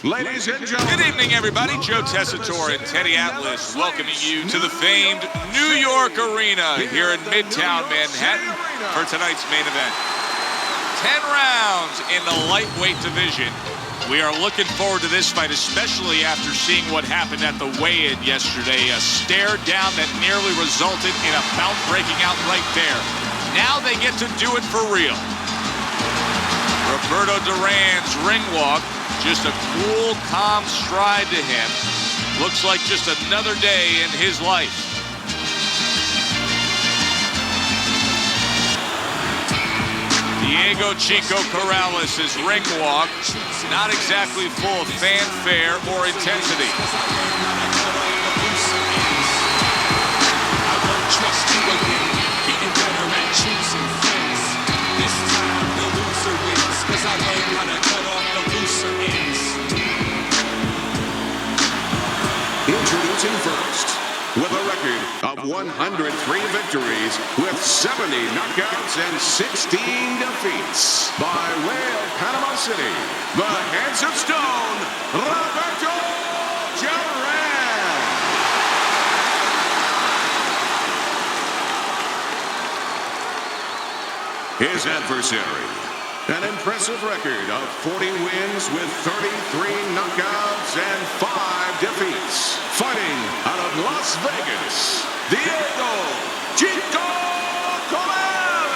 Ladies and gentlemen. Good evening, everybody. Joe Tessitore and Teddy Atlas welcoming you to the famed New York Arena here in Midtown Manhattan for tonight's main event. 10 rounds in the lightweight division. We are looking forward to this fight, especially after seeing what happened at the weigh-in yesterday. A stare down that nearly resulted in a bout breaking out right there. Now they get to do it for real. Roberto Durán's ring walk, just a cool, calm stride to him. Looks like just another day in his life. Diego Chico Corrales' ring walk, not exactly full of fanfare or intensity. Introducing first, with a record of 103 victories, with 70 knockouts and 16 defeats, by way of Panama City, the handsome stone, Roberto. His adversary, an impressive record of 40 wins with 33 knockouts and 5 defeats. Fighting out of Las Vegas, Diego Chico Corrales.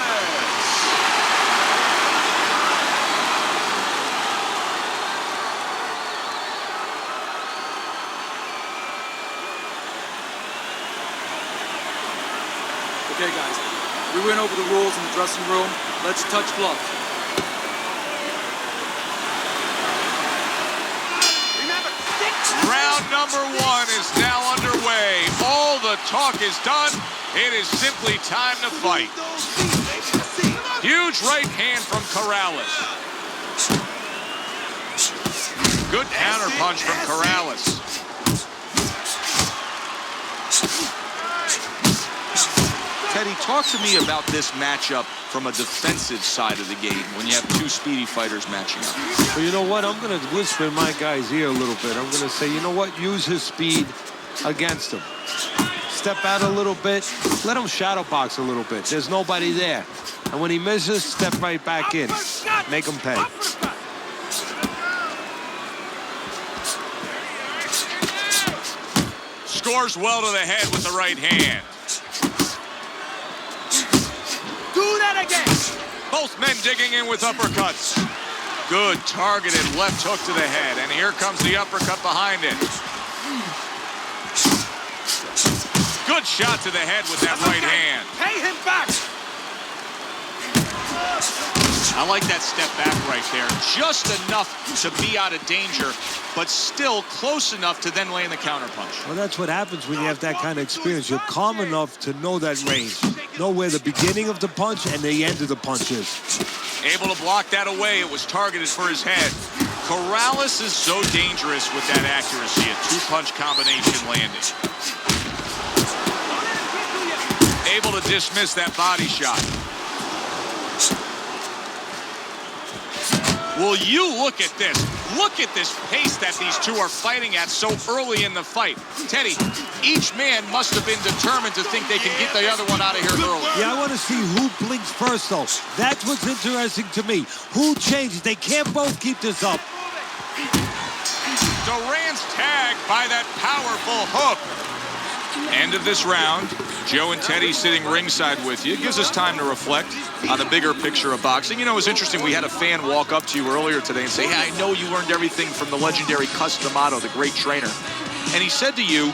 Okay, guys, we went over the rules in the dressing room. Let's touch gloves. Round number 1 is now underway. All the talk is done. It is simply time to fight. Huge right hand from Corrales. Good counterpunch from Corrales. Teddy, talk to me about this matchup from a defensive side of the game when you have two speedy fighters matching up. Well, you know what? I'm going to whisper in my guy's ear a little bit. I'm going to say, you know what? Use his speed against him. Step out a little bit. Let him shadow box a little bit. There's nobody there. And when he misses, step right back in. Make him pay. Scores well to the head with the right hand. Both men digging in with uppercuts. Good targeted left hook to the head, and here comes the uppercut behind it. Good shot to the head with that right hand. Pay him back. I like that step back right there. Just enough to be out of danger, but still close enough to then land the counterpunch. Well, that's what happens when you have that kind of experience. You're calm enough to know that range. Know where the beginning of the punch and the end of the punch is. Able to block that away. It was targeted for his head. Corrales is so dangerous with that accuracy. A two-punch combination landing. Able to dismiss that body shot. Will you look at this? Look at this pace that these two are fighting at so early in the fight. Teddy, each man must have been determined to think they can get the other one out of here early. Yeah, I want to see who blinks first, though. That's what's interesting to me. Who changes? They can't both keep this up. Durán's tagged by that powerful hook. End of this round. Joe and Teddy sitting ringside with you. It gives us time to reflect on the bigger picture of boxing. You know, it's interesting. We had a fan walk up to you earlier today and say, hey, I know you learned everything from the legendary Cus D'Amato, the great trainer. And he said to you,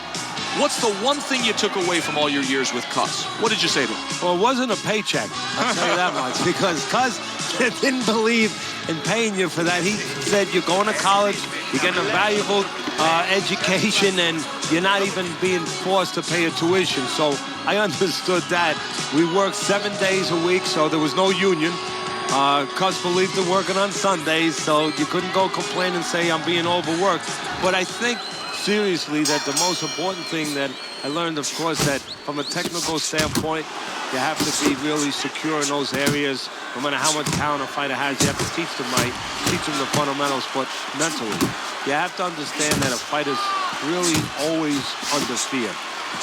what's the one thing you took away from all your years with Cus? What did you say to him? Well, it wasn't a paycheck, I'll tell you that much, because Cus didn't believe in paying you for that. He said, you're going to college, you're getting a valuable education, and you're not even being forced to pay a tuition. So I understood that. We worked 7 days a week, so there was no union. Cus believed in working on Sundays, so you couldn't go complain and say I'm being overworked. But I think, seriously, that the most important thing that I learned, of course, that from a technical standpoint, you have to be really secure in those areas. No matter how much talent a fighter has, you have to teach them right, teach them the fundamentals, but mentally. You have to understand that a fighter's really always under fear.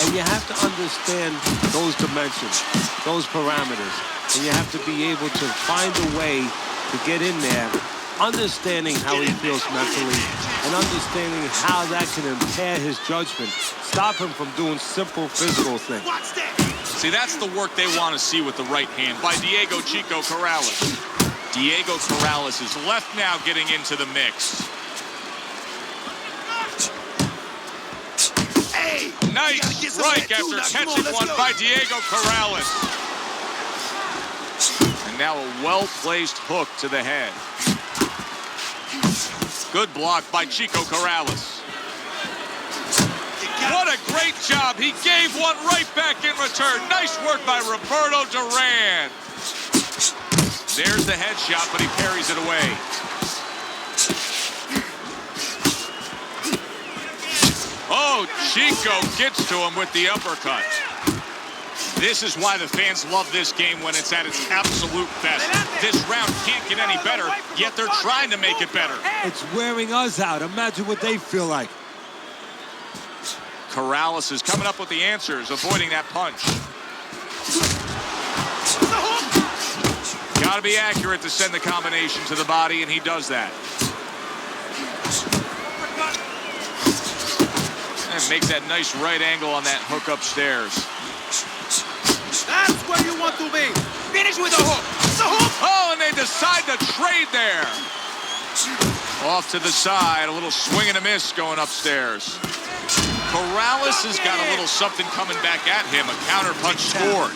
And you have to understand those dimensions, those parameters. And you have to be able to find a way to get in there, understanding how he feels mentally, and understanding how that can impair his judgment, stop him from doing simple physical things. See, that's the work they want to see with the right hand by Diego Chico Corrales. Diego Corrales is left now getting into the mix. Hey, nice strike after catching one by Diego Corrales. And now a well-placed hook to the head. Good block by Chico Corrales. What a great job. He gave one right back in return. Nice work by Roberto Durán. There's the headshot, but he parries it away. Oh, Chico gets to him with the uppercut. This is why the fans love this game when it's at its absolute best. This round can't get any better, yet they're trying to make it better. It's wearing us out. Imagine what they feel like. Corrales is coming up with the answers, avoiding that punch. Got to be accurate to send the combination to the body, and he does that. And makes that nice right angle on that hook upstairs. That's where you want to be. Finish with the hook. The hook. Oh, and they decide to trade there. Off to the side, a little swing and a miss going upstairs. Corrales has got a little something coming back at him, a counter punch scored.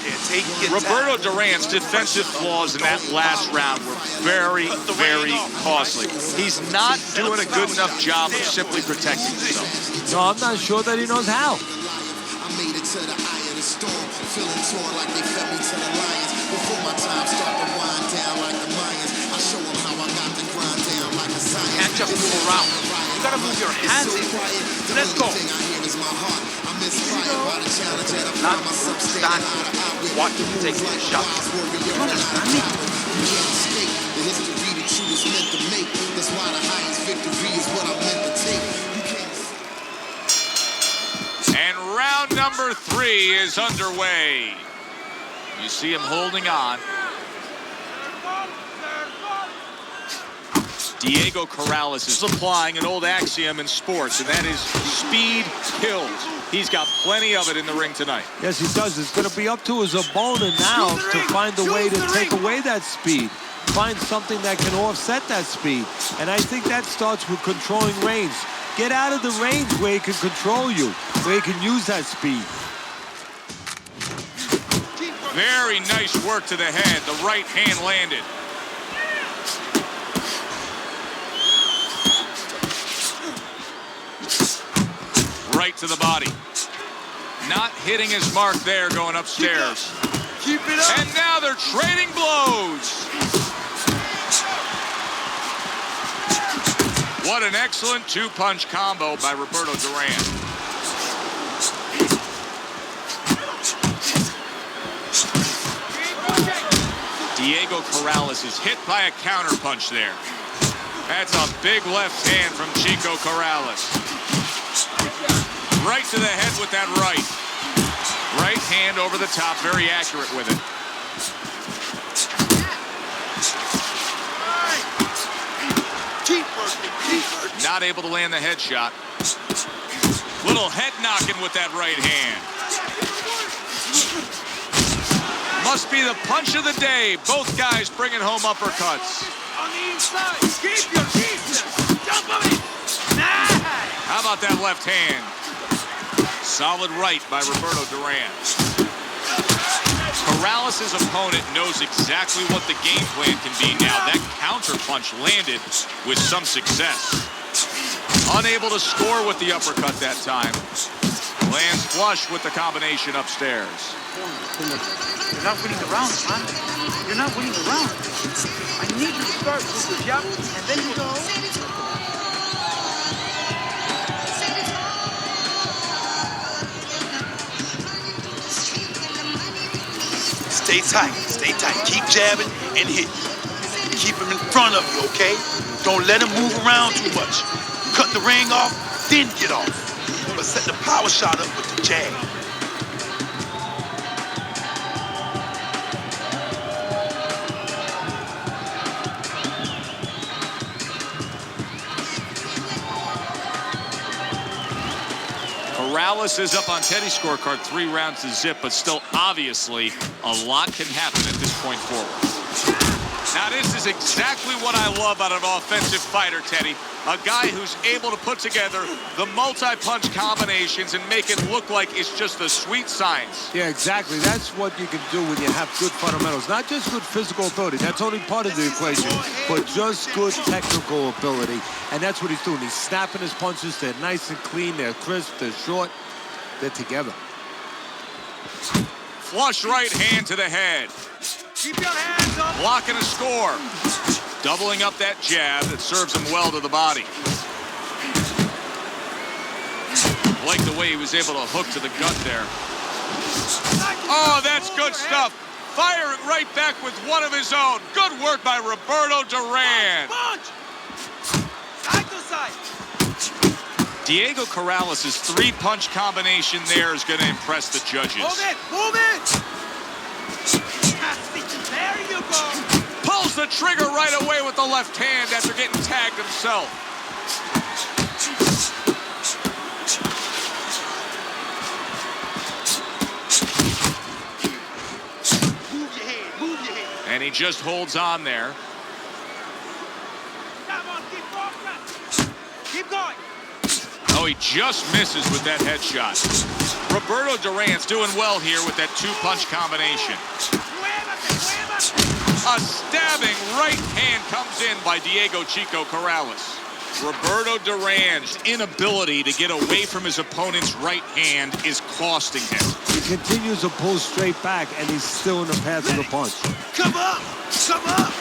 Roberto Durán's defensive flaws in that last round were very, very costly. He's not doing a good enough job of simply protecting himself. No, I'm not sure that he knows how. I made it to the eye of the storm, feeling torn like they fed me to the lions. Before my time start to wind down like the Mayans, I show them how I got the grind down like a science. You can't just move around. You gotta move your hands in. Let's go. Not stand. Watch him take the shot. You understand me? The history the truth is meant to make. That's why the highest victory is what I'm meant to take. And round number 3 is underway. You see him holding on. Diego Corrales is applying an old axiom in sports, and that is speed kills. He's got plenty of it in the ring tonight. Yes, he does. It's going to be up to his opponent now to find a way to take away that speed. Find something that can offset that speed. And I think that starts with controlling range. Get out of the range where he can control you, where he can use that speed. Very nice work to the head. The right hand landed. Right to the body. Not hitting his mark there, going upstairs. Keep it up. And now they're trading blows. What an excellent two-punch combo by Roberto Durán. Diego Corrales is hit by a counter punch there. That's a big left hand from Chico Corrales. Right to the head with that right. Right hand over the top, very accurate with it. Not able to land the headshot. Little head knocking with that right hand. Must be the punch of the day. Both guys bringing home uppercuts. On the inside. Keep your distance. Jump on it. Nice. How about that left hand? Solid right by Roberto Durán. Corrales' opponent knows exactly what the game plan can be now. That counter punch landed with some success. Unable to score with the uppercut that time. Lands flush with the combination upstairs. You're not winning the round, man. You're not winning the round. I need you to start with the jab, and then you go. Stay tight, stay tight. Keep jabbing and hit. Keep him in front of you, okay? Don't let him move around too much. cut the ring off, then get off. But set the power shot up with the jab. Corrales is up on Teddy's scorecard, 3 rounds to zip, but still obviously a lot can happen at this point forward. Now this is exactly what I love out of an offensive fighter, Teddy. A guy who's able to put together the multi-punch combinations and make it look like it's just a sweet science. Yeah, exactly. That's what you can do when you have good fundamentals. Not just good physical ability. That's only part of the equation, but just good technical ability. And that's what he's doing. He's snapping his punches. They're nice and clean. They're crisp. They're short. They're together. Flush right hand to the head. Keep your hands up. Blocking a score. Doubling up that jab that serves him well to the body. Like the way he was able to hook to the gut there. Oh, that's good stuff. Firing right back with one of his own. Good work by Roberto Durán. Punch! Side to side. Diego Corrales' 3-punch combination there is going to impress the judges. Move it! Move it! There you go! Pulls the trigger right away with the left hand after getting tagged himself. Move your head, move your head. And he just holds on there. Come on, keep going. Oh, he just misses with that headshot. Roberto Durán's doing well here with that 2-punch combination. A stabbing right hand comes in by Diego Chico Corrales. Roberto Durán's inability to get away from his opponent's right hand is costing him. He continues to pull straight back, and he's still in the path of the punch. Come up! Come up!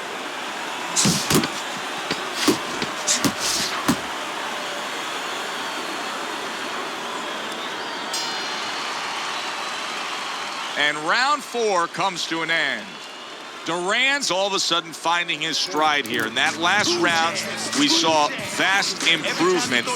And round 4 comes to an end. Durán's all of a sudden finding his stride here. In that last round, we saw vast improvement.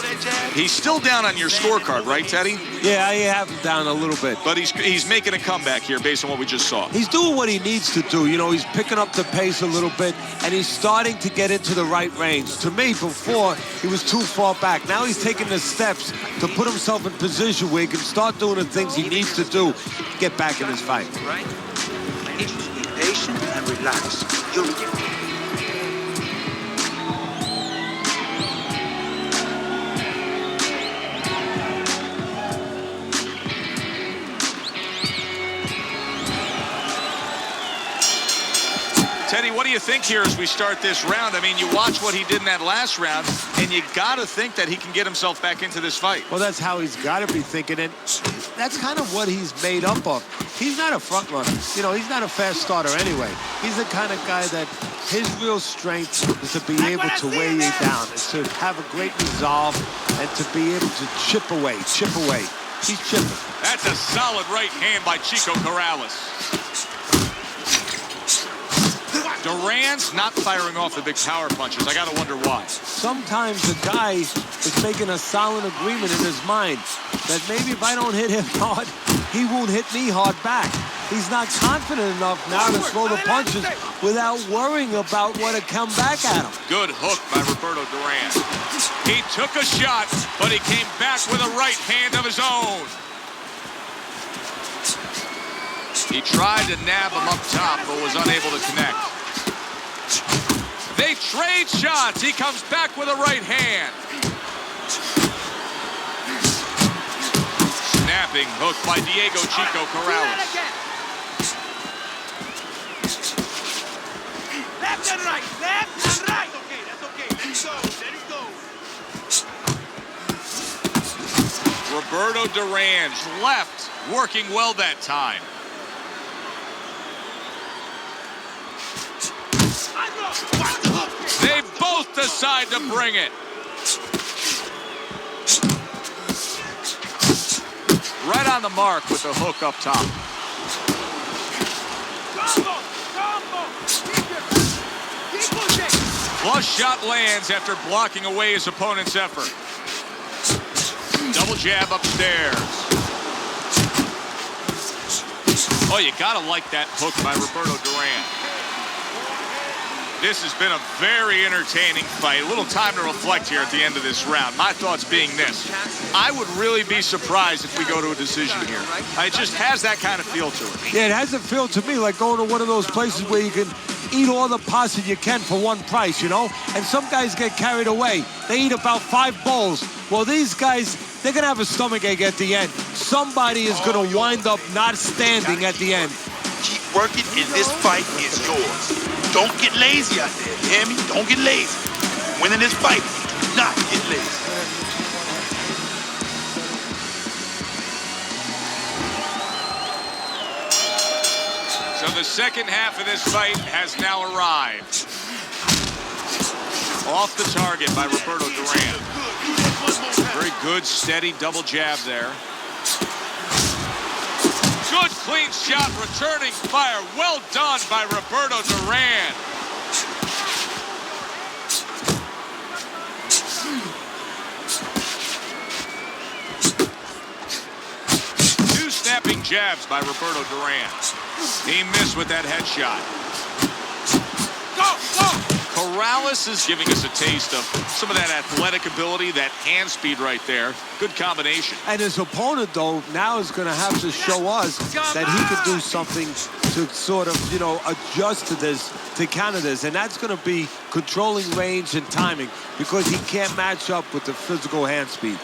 He's still down on your scorecard, right, Teddy? Yeah, I have him down a little bit. But he's making a comeback here based on what we just saw. He's doing what he needs to do. You know, he's picking up the pace a little bit, and he's starting to get into the right range. To me, before, he was too far back. Now he's taking the steps to put himself in position where he can start doing the things he needs to do to get back in his fight. Right? I need you to be patient and relax. You'll get it. Teddy, what do you think here as we start this round? I mean, you watch what he did in that last round, and you got to think that he can get himself back into this fight. Well, that's how he's got to be thinking, and that's kind of what he's made up of. He's not a front runner. You know, he's not a fast starter anyway. He's the kind of guy that his real strength is to be able to weigh you down, is to have a great resolve, and to be able to chip away. He's chipping. That's a solid right hand by Chico Corrales. Durán's not firing off the big power punches. I got to wonder why. Sometimes the guy is making a solid agreement in his mind that maybe if I don't hit him hard, he won't hit me hard back. He's not confident enough now to throw the punches without worrying about what had come back at him. Good hook by Roberto Durán. He took a shot, but he came back with a right hand of his own. He tried to nab him up top, but was unable to connect. They trade shots. He comes back with a right hand. Snapping hook by Diego Chico Corrales. Left and right, left and right. Okay, that's okay. Let it go, let it go. Roberto Durán's left working well that time. They both decide to bring it. Right on the mark with the hook up top. Flush shot lands after blocking away his opponent's effort. Double jab upstairs. Oh, you gotta like that hook by Roberto Durán. This has been a very entertaining fight. A little time to reflect here at the end of this round. My thoughts being this. I would really be surprised if we go to a decision here. It just has that kind of feel to it. Yeah, it has a feel to me like going to one of those places where you can eat all the pasta you can for one price, you know? And some guys get carried away. They eat about 5 bowls. Well, these guys, they're going to have a stomachache at the end. Somebody is going to wind up not standing at the end. Keep working, and this fight is yours. Don't get lazy out there, you hear me? Don't get lazy. Winning this fight, do not get lazy. So the second half of this fight has now arrived. Off the target by Roberto Durán. Very good, steady double jab there. Good clean shot, returning fire. Well done by Roberto Durán. Two snapping jabs by Roberto Durán. He missed with that headshot. Go, go! Corrales is giving us a taste of some of that athletic ability, that hand speed right there. Good combination. And his opponent, though, now is going to have to show us that he can do something to sort of, you know, adjust to this, to counter this. And that's going to be controlling range and timing because he can't match up with the physical hand speed.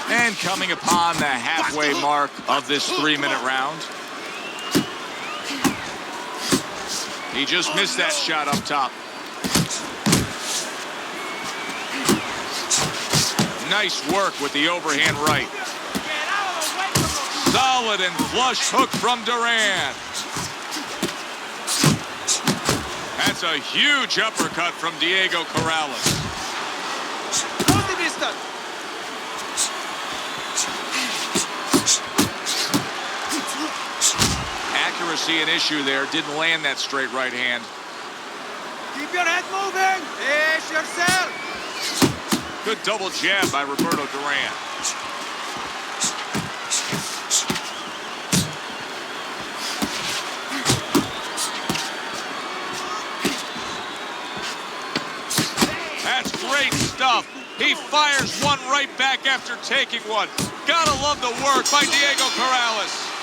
And coming upon the halfway mark of this 3-minute round. He just missed that shot up top. Nice work with the overhand right. Solid and flush hook from Durán. That's a huge uppercut from Diego Corrales. Accuracy an issue there. Didn't land that straight right hand. Keep your head moving. Pace yourself. Good double jab by Roberto Durán. That's great stuff. He fires one right back after taking one. Gotta love the work by Diego Corrales.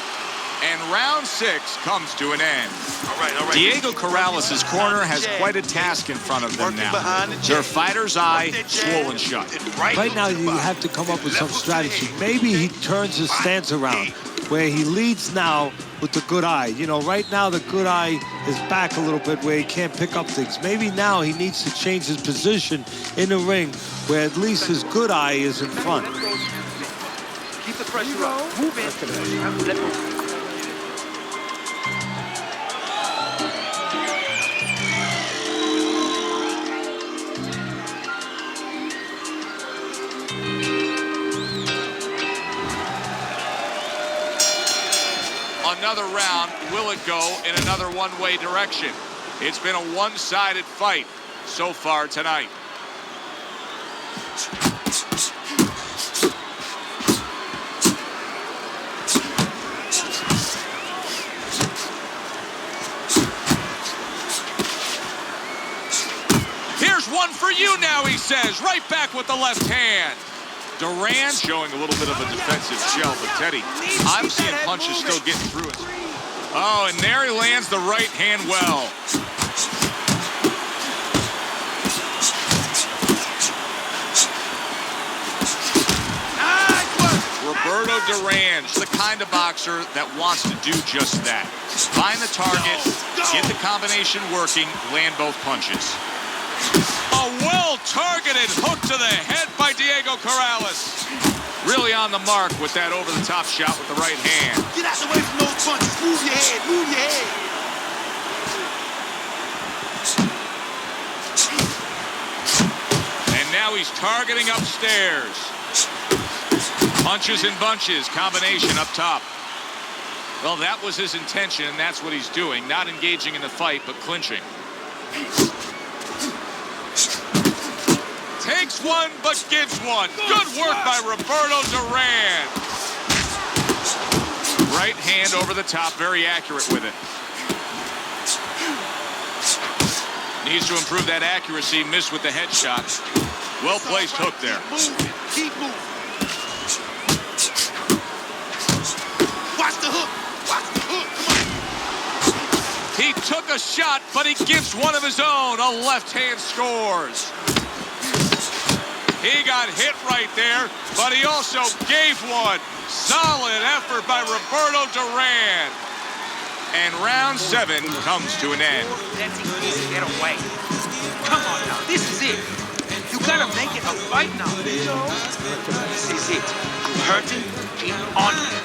And round 6 comes to an end. All right. Diego Corrales' corner has quite a task in front of them now. Their fighter's eye swollen shut. Right now, you have to come up with some strategy. Maybe he turns his stance around, where he leads now with the good eye. You know, right now the good eye is back a little bit where he can't pick up things. Maybe now he needs to change his position in the ring, where at least his good eye is in front. Keep the pressure up. Move in. Another round, will it go in another one-way direction? It's been a one-sided fight so far tonight. Here's one for you now, he says, right back with the left hand. Durán showing a little bit of a defensive shell, but Teddy, I'm seeing punches still getting through it. Oh, and there he lands the right hand well. Roberto Durán, the kind of boxer that wants to do just that. Find the target, get the combination working, land both punches. A well-targeted hook to the head by Diego Corrales. Really on the mark with that over-the-top shot with the right hand. Get out the way from those punches. Move your head. Move your head. And now he's targeting upstairs. Punches and bunches, combination up top. Well, that was his intention, and that's what he's doing. Not engaging in the fight, but clinching. Takes one, but gives one. Good work by Roberto Durán. Right hand over the top, very accurate with it. Needs to improve that accuracy, missed with the headshot. Well-placed hook there. Keep moving. Watch the hook. Watch the hook. Come on. He took a shot, but he gives one of his own. A left hand scores. He got hit right there, but he also gave one. Solid effort by Roberto Durán. And round 7 comes to an end. That's easy. Get away. Come on now. This is it. You gotta make it a fight now. This is it. I'm hurting. Keep on it.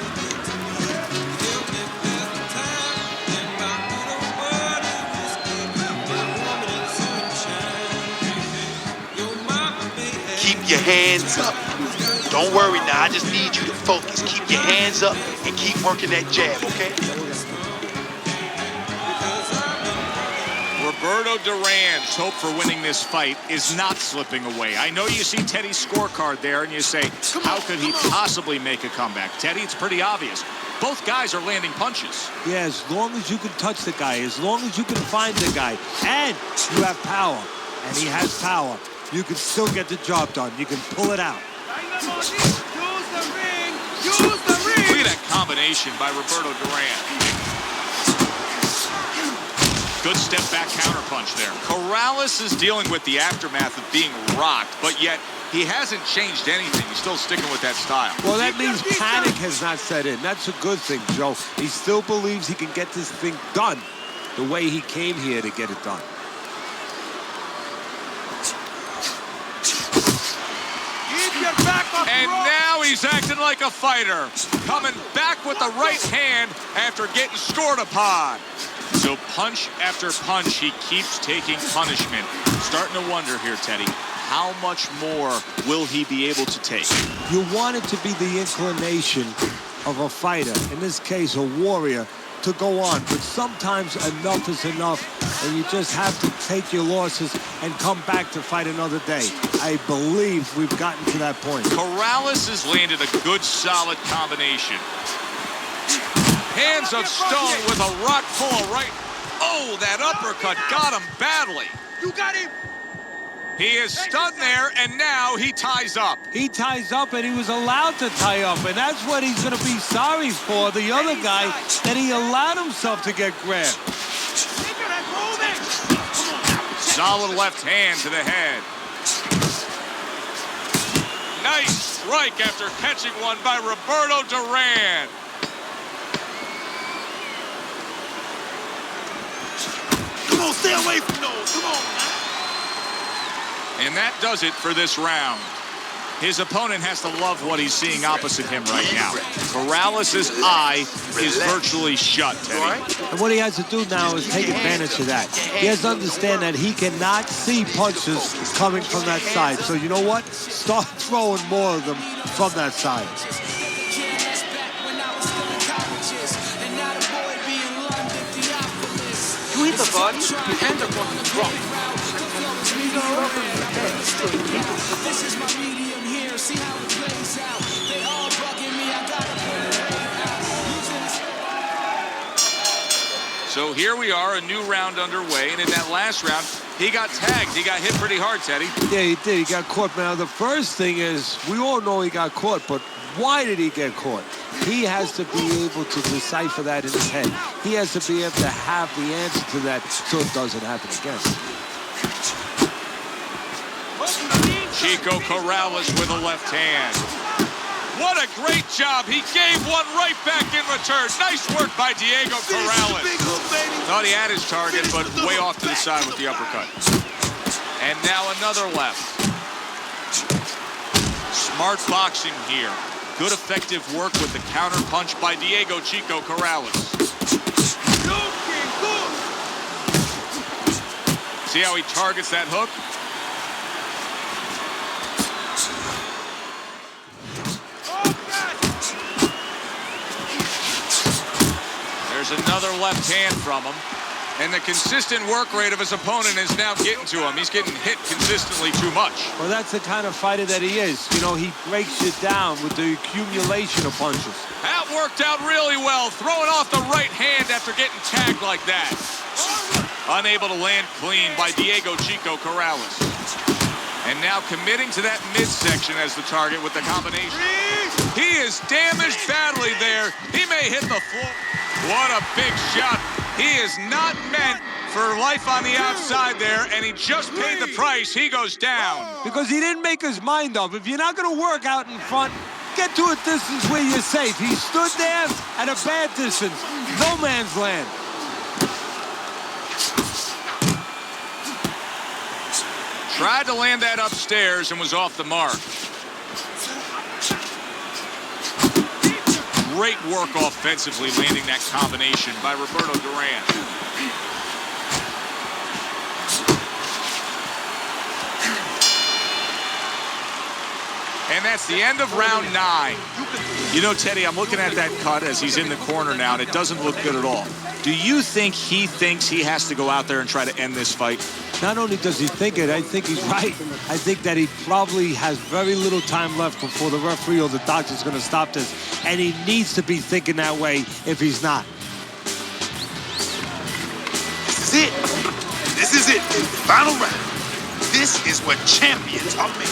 Keep your hands up. Don't worry now. I just need you to focus. Keep your hands up and keep working that jab, okay? Roberto Durán's hope for winning this fight is not slipping away. I know you see Teddy's scorecard there and you say, how could he possibly make a comeback? Teddy, it's pretty obvious. Both guys are landing punches. Yeah, as long as you can touch the guy, as long as you can find the guy, and you have power, and he has power, you can still get the job done. You can pull it out. Use the ring. Use the ring. Look at that combination by Roberto Durán. Good step back counterpunch there. Corrales is dealing with the aftermath of being rocked, but yet he hasn't changed anything. He's still sticking with that style. Well, that means panic has not set in. That's a good thing, Joe. He still believes he can get this thing done the way he came here to get it done. And now he's acting like a fighter. Coming back with the right hand after getting scored upon. So punch after punch, he keeps taking punishment. Starting to wonder here, Teddy, how much more will he be able to take? You want it to be the inclination of a fighter, in this case a warrior, to go on. But sometimes enough is enough, and you just have to take your losses and come back to fight another day. I believe we've gotten to that point. Corrales has landed a good, solid combination. Hands of stone with a rock full of right. Oh, that uppercut got him badly. You got him. He is stunned there, and now he ties up. He ties up, and he was allowed to tie up, and that's what he's going to be sorry for, the other guy, that he allowed himself to get grabbed. Solid left hand to the head. Nice strike after catching one by Roberto Durán. Come on, stay away from those. Come on. And that does it for this round. His opponent has to love what he's seeing opposite him right now. Corrales' eye is virtually shut, Teddy. And what he has to do now is take advantage of that. He has to understand that he cannot see punches coming from that side. So you know what? Start throwing more of them from that side. You hit the body, your hands are going to drop. This is my medium here. See how it plays out. They all bugging me. I gotta So here we are, a new round underway, and in that last round, he got tagged. He got hit pretty hard, Teddy. Yeah, he did. He got caught. Now, the first thing is, we all know he got caught, but why did he get caught? He has to be able to decipher that in his head. He has to be able to have the answer to that so it doesn't happen again. Chico Corrales with a left hand. What a great job. He gave one right back in return. Nice work by Diego Corrales. Thought he had his target, but way off to the side with the uppercut. And now another left. Smart boxing here. Good effective work with the counter punch by Diego Chico Corrales. See how he targets that hook? There's another left hand from him. And the consistent work rate of his opponent is now getting to him. He's getting hit consistently too much. Well, that's the kind of fighter that he is. You know, he breaks you down with the accumulation of punches. That worked out really well, throwing off the right hand after getting tagged like that. Unable to land clean by Diego Chico Corrales. And now committing to that midsection as the target with the combination. He is damaged badly there. He may hit the floor. What a big shot. He is not meant for life on the outside there, and he just paid the price. He goes down. Because he didn't make his mind up. If you're not going to work out in front, get to a distance where you're safe. He stood there at a bad distance. No man's land. Tried to land that upstairs and was off the mark. Great work offensively landing that combination by Roberto Durán. And that's the end of round 9. You know, Teddy, I'm looking at that cut as he's in the corner now, and it doesn't look good at all. Do you think he thinks he has to go out there and try to end this fight? Not only does he think it, I think he's right. I think that he probably has very little time left before the referee or the doctor's going to stop this. And he needs to be thinking that way if he's not. This is it. This is it. Final round. This is what champions are made.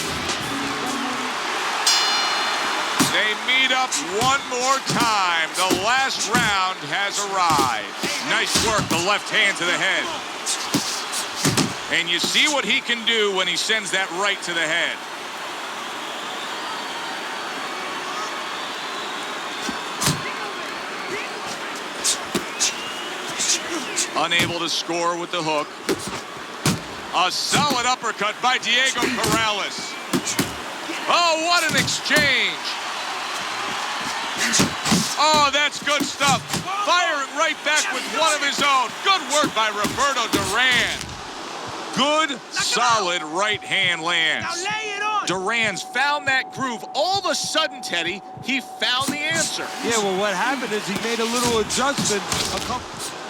They meet up one more time. The last round has arrived. Nice work, the left hand to the head. And you see what he can do when he sends that right to the head. Unable to score with the hook. A solid uppercut by Diego Corrales. Oh, what an exchange. Oh, that's good stuff. Firing right back with one of his own. Good work by Roberto Durán. Good, solid right hand lands. Now lay it on. Durán's found that groove. All of a sudden, Teddy, he found the answer. Yeah, well, what happened is he made a little adjustment.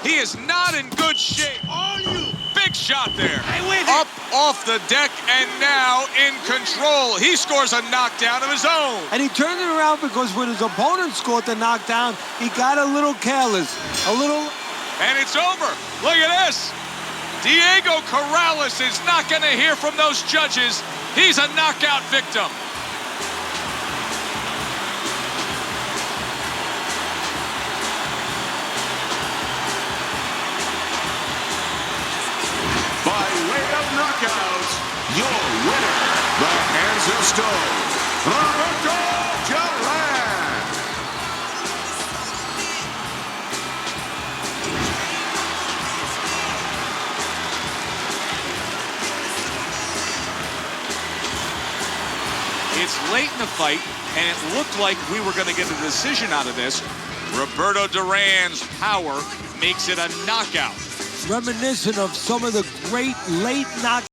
He is not in good shape. All you. Big shot there. Stay with it. Up off the deck and now in control. He scores a knockdown of his own. And he turned it around because when his opponent scored the knockdown, he got a little careless. And it's over. Look at this. Diego Corrales is not going to hear from those judges. He's a knockout victim. By way of knockout, your winner, the Hands of Stone, Roberto Durán. It's late in the fight, and it looked like we were going to get a decision out of this. Roberto Durán's power makes it a knockout. Reminiscent of some of the great late knockouts.